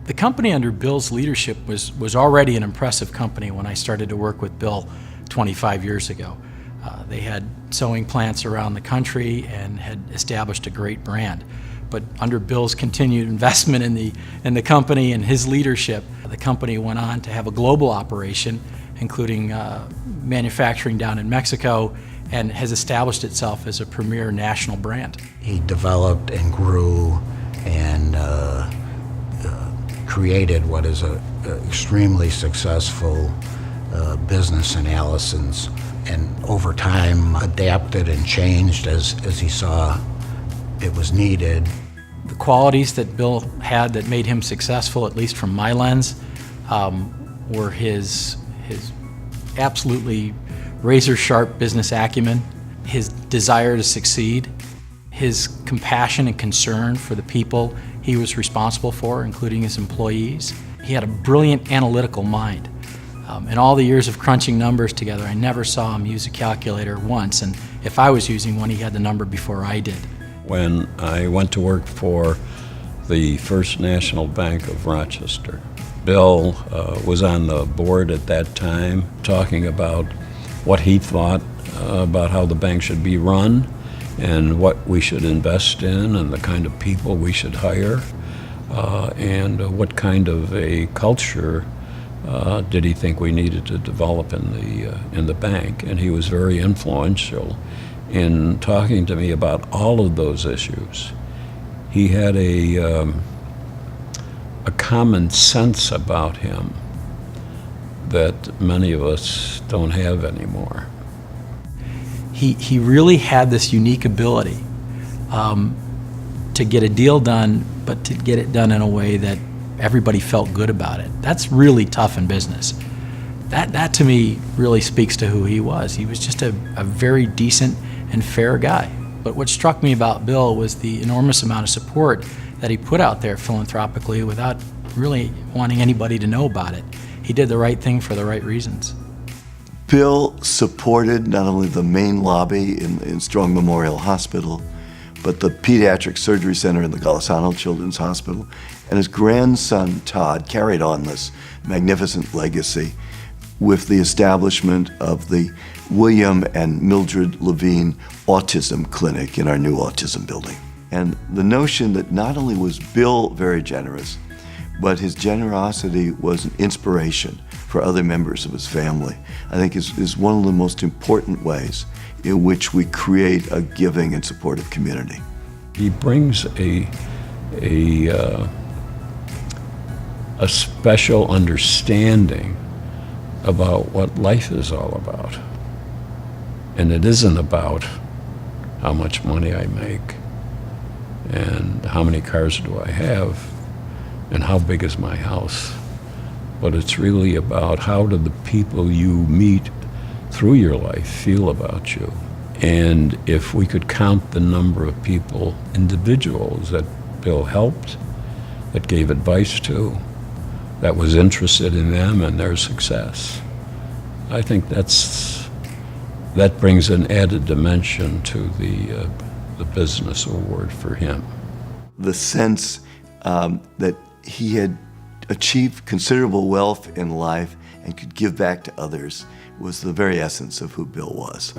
The company under Bill's leadership was already an impressive company when I started to work with Bill 25 years ago. They had sewing plants around the country and had established a great brand. But under Bill's continued investment in the company and his leadership, the company went on to have a global operation, including manufacturing down in Mexico, and has established itself as a premier national brand. He developed and grew and created what is an extremely successful business in Allison's, and over time adapted and changed as he saw it was needed. The qualities that Bill had that made him successful, at least from my lens, were his absolutely razor-sharp business acumen, his desire to succeed, his compassion and concern for the people he was responsible for, including his employees. He had a brilliant analytical mind. In all the years of crunching numbers together, I never saw him use a calculator once, and if I was using one, he had the number before I did. When I went to work for the First National Bank of Rochester, Bill was on the board at that time talking about what he thought about how the bank should be run and what we should invest in and the kind of people we should hire and what kind of a culture did he think we needed to develop in the bank. And he was very influential in talking to me about all of those issues. He had a common sense about him that many of us don't have anymore. He really had this unique ability to get a deal done, but to get it done in a way that everybody felt good about it. That's really tough in business. That to me really speaks to who he was. He was just a very decent and fair guy. But what struck me about Bill was the enormous amount of support that he put out there philanthropically without really wanting anybody to know about it. He did the right thing for the right reasons. Bill supported not only the main lobby in Strong Memorial Hospital, but the Pediatric Surgery Center in the Golisano Children's Hospital. And his grandson, Todd, carried on this magnificent legacy with the establishment of the William and Mildred Levine Autism Clinic in our new autism building. And the notion that not only was Bill very generous, but his generosity was an inspiration for other members of his family, I think is one of the most important ways in which we create a giving and supportive community. He brings a special understanding about what life is all about. And it isn't about how much money I make and how many cars do I have and how big is my house. But it's really about how do the people you meet through your life feel about you. And if we could count the number of people, individuals that Bill helped, that gave advice to, that was interested in them and their success, I think that brings an added dimension to the business award for him. The sense that he had achieved considerable wealth in life and could give back to others was the very essence of who Bill was.